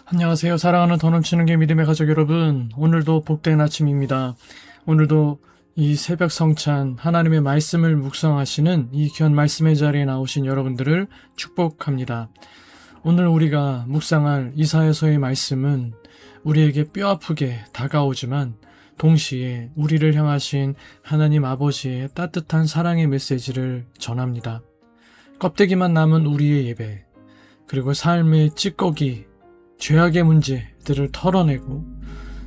안녕하세요. 사랑하는 더 넘치는 게 믿음의 가족 여러분. 오늘도 복된 아침입니다. 오늘도 이 새벽 성찬 하나님의 말씀을 묵상하시는 이 귀한 말씀의 자리에 나오신 여러분들을 축복합니다. 오늘 우리가 묵상할 이사야서의 말씀은 우리에게 뼈아프게 다가오지만 동시에 우리를 향하신 하나님 아버지의 따뜻한 사랑의 메시지를 전합니다. 껍데기만 남은 우리의 예배, 그리고 삶의 찌꺼기, 죄악의 문제들을 털어내고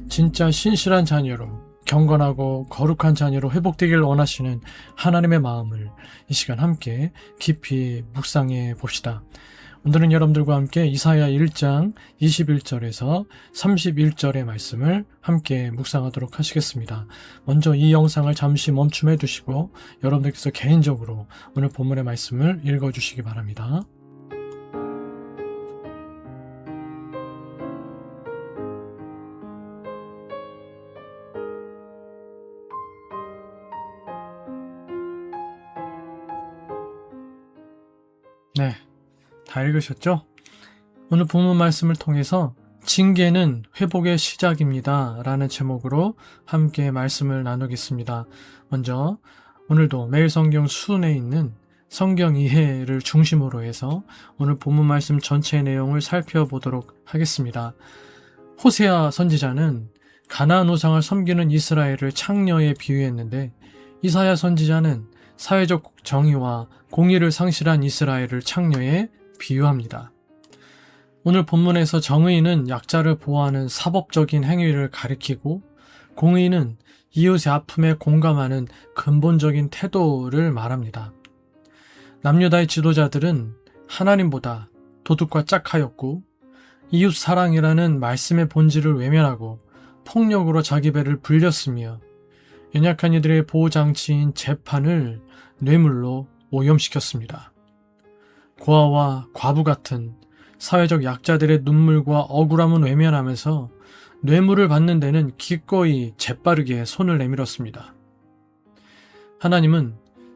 진짜 신실한 자녀로, 경건하고 거룩한 자녀로 회복되길 원하시는 하나님의 마음을 이 시간 함께 깊이 묵상해 봅시다. 오늘은 여러분들과 함께 이사야 1장 21절에서 31절의 말씀을 함께 묵상하도록 하시겠습니다. 먼저 이 영상을 잠시 멈춤해 두시고 여러분들께서 개인적으로 오늘 본문의 말씀을 읽어주시기 바랍니다. 네, 다 읽으셨죠? 오늘 본문 말씀을 통해서 징계는 회복의 시작입니다 라는 제목으로 함께 말씀을 나누겠습니다. 먼저 오늘도 매일 성경 수훈에 있는 성경 이해를 중심으로 해서 오늘 본문 말씀 전체의 내용을 살펴보도록 하겠습니다. 호세아 선지자는 가나안 우상을 섬기는 이스라엘을 창녀에 비유했는데 이사야 선지자는 사회적 정의와 공의를 상실한 이스라엘을 창녀에 비유합니다. 오늘 본문에서 정의는 약자를 보호하는 사법적인 행위를 가리키고 공의는 이웃의 아픔에 공감하는 근본적인 태도를 말합니다. 남유다의 지도자들은 하나님보다 도둑과 짝하였고 이웃 사랑이라는 말씀의 본질을 외면하고 폭력으로 자기 배를 불렸으며 연약한 이들의 보호장치인 재판을 뇌물로 오염시켰습니다. 고아와 과부 같은 사회적 약자들의 눈물과 억울함은 외면하면서 뇌물을 받는 데는 기꺼이 재빠르게 손을 내밀었습니다. 하나님은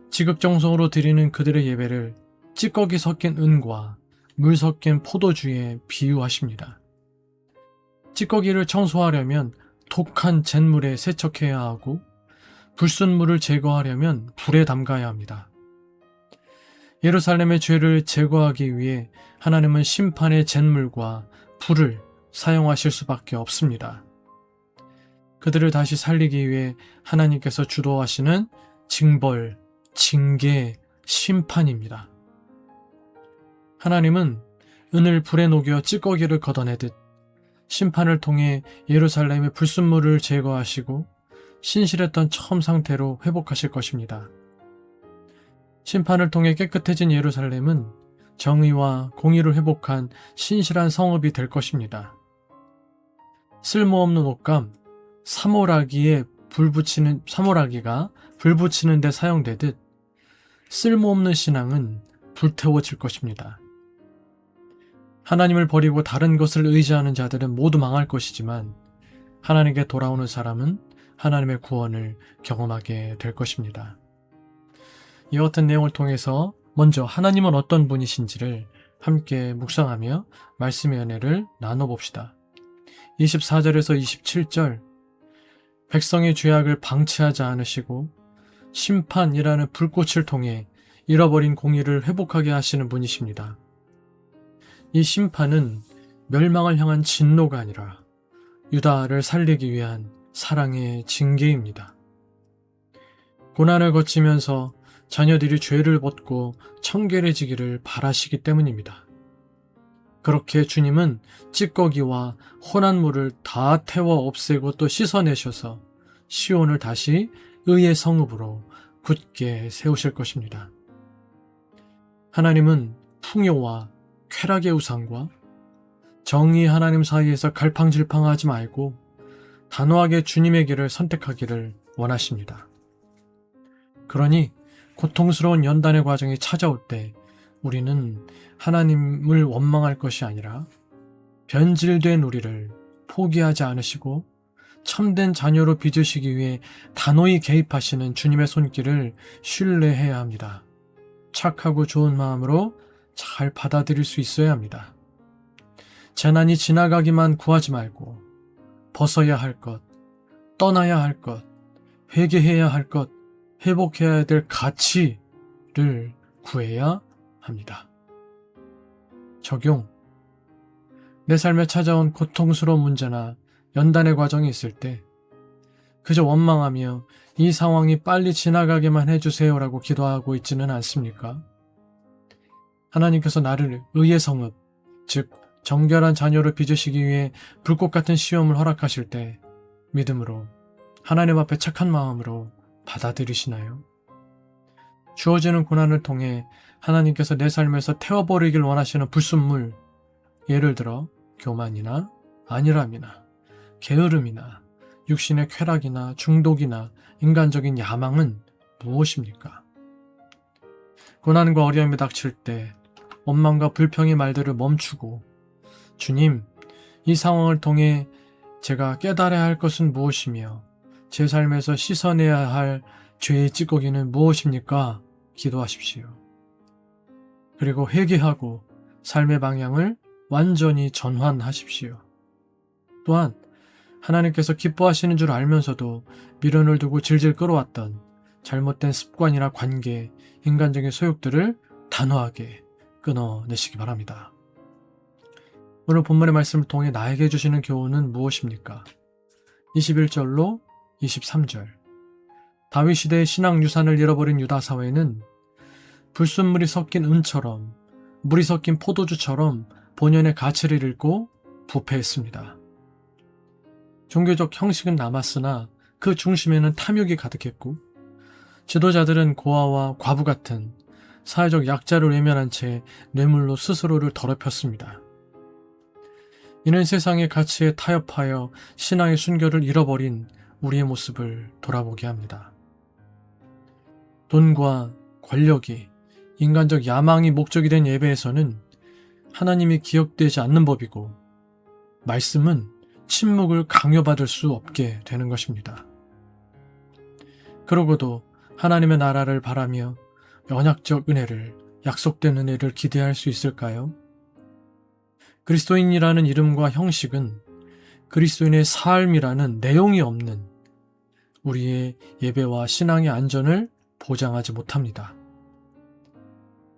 지극정성으로 드리는 그들의 예배를 찌꺼기 섞인 은과 물 섞인 포도주에 비유하십니다. 찌꺼기를 청소하려면 독한 잿물에 세척해야 하고 불순물을 제거하려면 불에 담가야 합니다. 예루살렘의 죄를 제거하기 위해 하나님은 심판의 잿물과 불을 사용하실 수밖에 없습니다. 그들을 다시 살리기 위해 하나님께서 주도하시는 징벌, 징계, 심판입니다. 하나님은 은을 불에 녹여 찌꺼기를 걷어내듯 심판을 통해 예루살렘의 불순물을 제거하시고 신실했던 처음 상태로 회복하실 것입니다. 심판을 통해 깨끗해진 예루살렘은 정의와 공의를 회복한 신실한 성읍이 될 것입니다. 쓸모없는 옷감, 사모라기가 불 붙이는 데 사용되듯 쓸모없는 신앙은 불태워질 것입니다. 하나님을 버리고 다른 것을 의지하는 자들은 모두 망할 것이지만 하나님께 돌아오는 사람은 하나님의 구원을 경험하게 될 것입니다. 이와 같은 내용을 통해서 먼저 하나님은 어떤 분이신지를 함께 묵상하며 말씀의 은혜를 나눠봅시다. 24절에서 27절, 백성의 죄악을 방치하지 않으시고 심판이라는 불꽃을 통해 잃어버린 공의를 회복하게 하시는 분이십니다. 이 심판은 멸망을 향한 진노가 아니라 유다를 살리기 위한 사랑의 징계입니다. 고난을 거치면서 자녀들이 죄를 벗고 청결해지기를 바라시기 때문입니다. 그렇게 주님은 찌꺼기와 혼한 물을 다 태워 없애고 또 씻어내셔서 시온을 다시 의의 성읍으로 굳게 세우실 것입니다. 하나님은 풍요와 쾌락의 우상과 정의 하나님 사이에서 갈팡질팡하지 말고 단호하게 주님의 길을 선택하기를 원하십니다. 그러니 고통스러운 연단의 과정이 찾아올 때 우리는 하나님을 원망할 것이 아니라 변질된 우리를 포기하지 않으시고 참된 자녀로 빚으시기 위해 단호히 개입하시는 주님의 손길을 신뢰해야 합니다. 착하고 좋은 마음으로 잘 받아들일 수 있어야 합니다. 재난이 지나가기만 구하지 말고 벗어야 할 것, 떠나야 할 것, 회개해야 할 것, 회복해야 될 가치를 구해야 합니다. 적용. 내 삶에 찾아온 고통스러운 문제나 연단의 과정이 있을 때 그저 원망하며 이 상황이 빨리 지나가게만 해주세요라고 기도하고 있지는 않습니까? 하나님께서 나를 의의 성읍, 즉 정결한 자녀로 빚으시기 위해 불꽃 같은 시험을 허락하실 때 믿음으로 하나님 앞에 착한 마음으로 받아들이시나요? 주어지는 고난을 통해 하나님께서 내 삶에서 태워버리길 원하시는 불순물, 예를 들어 교만이나 안일함이나 게으름이나 육신의 쾌락이나 중독이나 인간적인 야망은 무엇입니까? 고난과 어려움이 닥칠 때 원망과 불평의 말들을 멈추고 주님, 이 상황을 통해 제가 깨달아야 할 것은 무엇이며 제 삶에서 씻어내야 할 죄의 찌꺼기는 무엇입니까? 기도하십시오. 그리고 회개하고 삶의 방향을 완전히 전환하십시오. 또한 하나님께서 기뻐하시는 줄 알면서도 미련을 두고 질질 끌어왔던 잘못된 습관이나 관계, 인간적인 소욕들을 단호하게 끊어내시기 바랍니다. 오늘 본문의 말씀을 통해 나에게 주시는 교훈은 무엇입니까? 21절로 23절. 다윗 시대의 신앙 유산을 잃어버린 유다 사회는 불순물이 섞인 은처럼, 물이 섞인 포도주처럼 본연의 가치를 잃고 부패했습니다. 종교적 형식은 남았으나 그 중심에는 탐욕이 가득했고 지도자들은 고아와 과부 같은 사회적 약자를 외면한 채 뇌물로 스스로를 더럽혔습니다. 이는 세상의 가치에 타협하여 신앙의 순결을 잃어버린 우리의 모습을 돌아보게 합니다. 돈과 권력이 인간적 야망이 목적이 된 예배에서는 하나님이 기억되지 않는 법이고 말씀은 침묵을 강요받을 수 없게 되는 것입니다. 그러고도 하나님의 나라를 바라며 언약적 은혜를, 약속된 은혜를 기대할 수 있을까요? 그리스도인이라는 이름과 형식은 그리스도인의 삶이라는 내용이 없는 우리의 예배와 신앙의 안전을 보장하지 못합니다.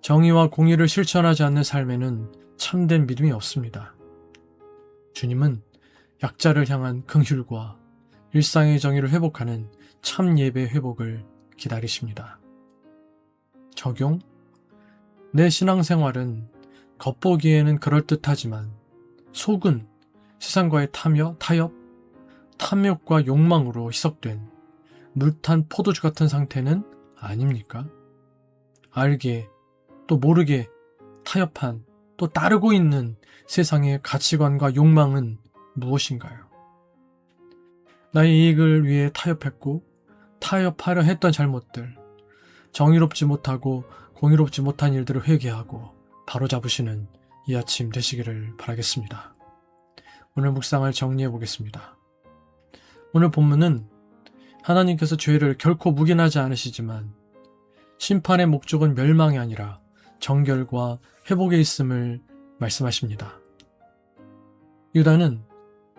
정의와 공의를 실천하지 않는 삶에는 참된 믿음이 없습니다. 주님은 약자를 향한 긍휼과 일상의 정의를 회복하는 참 예배 회복을 기다리십니다. 적용. 내 신앙생활은 겉보기에는 그럴듯하지만 속은 세상과의 탐욕과 욕망으로 희석된 물탄 포도주 같은 상태는 아닙니까? 알게 또 모르게 타협한 또 따르고 있는 세상의 가치관과 욕망은 무엇인가요? 나의 이익을 위해 타협했고 타협하려 했던 잘못들, 정의롭지 못하고 공의롭지 못한 일들을 회개하고 바로잡으시는 이 아침 되시기를 바라겠습니다. 오늘 묵상을 정리해 보겠습니다. 오늘 본문은 하나님께서 죄를 결코 묵인하지 않으시지만 심판의 목적은 멸망이 아니라 정결과 회복에 있음을 말씀하십니다. 유다는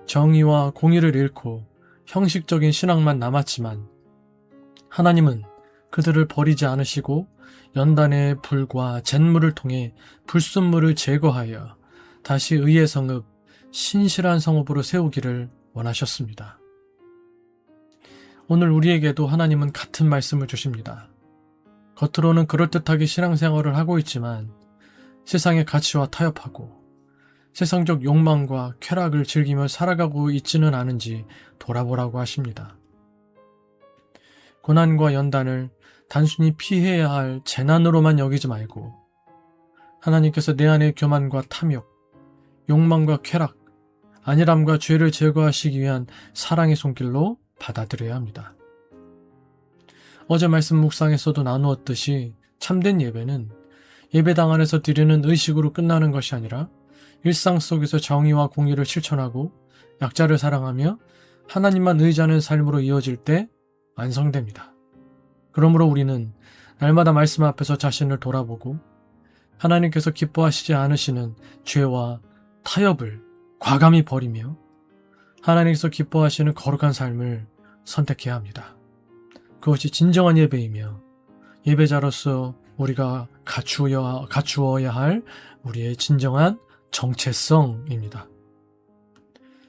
정의와 공의를 잃고 형식적인 신앙만 남았지만 하나님은 그들을 버리지 않으시고 연단의 불과 잿물을 통해 불순물을 제거하여 다시 의의 성읍, 신실한 성읍으로 세우기를 원하셨습니다. 오늘 우리에게도 하나님은 같은 말씀을 주십니다. 겉으로는 그럴듯하게 신앙생활을 하고 있지만 세상의 가치와 타협하고 세상적 욕망과 쾌락을 즐기며 살아가고 있지는 않은지 돌아보라고 하십니다. 고난과 연단을 단순히 피해야 할 재난으로만 여기지 말고 하나님께서 내 안의 교만과 탐욕, 욕망과 쾌락, 안일함과 죄를 제거하시기 위한 사랑의 손길로 받아들여야 합니다. 어제 말씀 묵상에서도 나누었듯이 참된 예배는 예배당 안에서 드리는 의식으로 끝나는 것이 아니라 일상 속에서 정의와 공의를 실천하고 약자를 사랑하며 하나님만 의지하는 삶으로 이어질 때 완성됩니다. 그러므로 우리는 날마다 말씀 앞에서 자신을 돌아보고 하나님께서 기뻐하시지 않으시는 죄와 타협을 과감히 버리며 하나님께서 기뻐하시는 거룩한 삶을 선택해야 합니다. 그것이 진정한 예배이며 예배자로서 우리가 갖추어야 할 우리의 진정한 정체성입니다.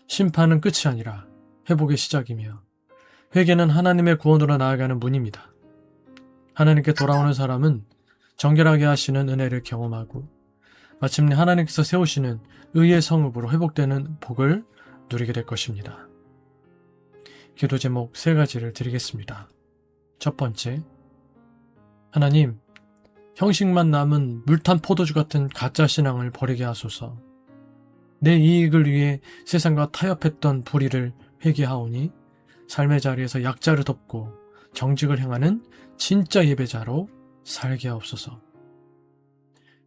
심판은 끝이 아니라 회복의 시작이며 회개는 하나님의 구원으로 나아가는 문입니다. 하나님께 돌아오는 사람은 정결하게 하시는 은혜를 경험하고 마침내 하나님께서 세우시는 의의 성읍으로 회복되는 복을 누리게 될 것입니다. 기도 제목 3가지를 드리겠습니다. 첫 번째, 하나님, 형식만 남은 물탄 포도주 같은 가짜 신앙을 버리게 하소서. 내 이익을 위해 세상과 타협했던 불의를 회개하오니 삶의 자리에서 약자를 덮고 정직을 행하는 진짜 예배자로 살게 하옵소서.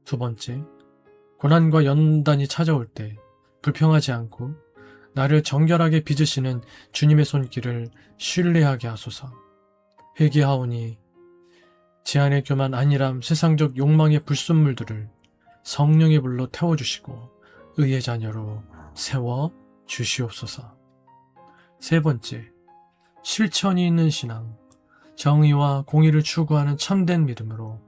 두 번째, 고난과 연단이 찾아올 때 불평하지 않고 나를 정결하게 빚으시는 주님의 손길을 신뢰하게 하소서. 회개하오니 제 안의 교만 안일함 세상적 욕망의 불순물들을 성령의 불로 태워주시고 의의 자녀로 세워 주시옵소서. 세 번째, 실천이 있는 신앙, 정의와 공의를 추구하는 참된 믿음으로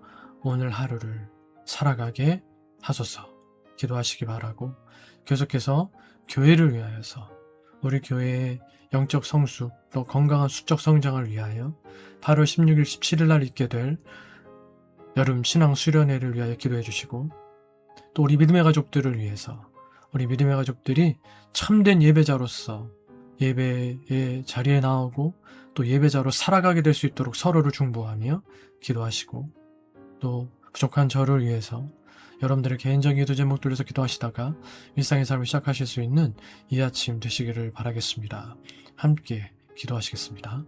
오늘 하루를 살아가게 하소서. 기도하시기 바라고, 계속해서 교회를 위하여서 우리 교회의 영적 성숙 또 건강한 수적 성장을 위하여 8월 16일 17일 날 있게 될 여름 신앙 수련회를 위하여 기도해 주시고, 또 우리 믿음의 가족들을 위해서 우리 믿음의 가족들이 참된 예배자로서 예배의 자리에 나오고 또 예배자로 살아가게 될 수 있도록 서로를 중보하며 기도하시고, 또 부족한 저를 위해서 여러분들의 개인적인 기도 제목 돌려서 기도하시다가 일상의 삶을 시작하실 수 있는 이 아침 되시기를 바라겠습니다. 함께 기도하시겠습니다.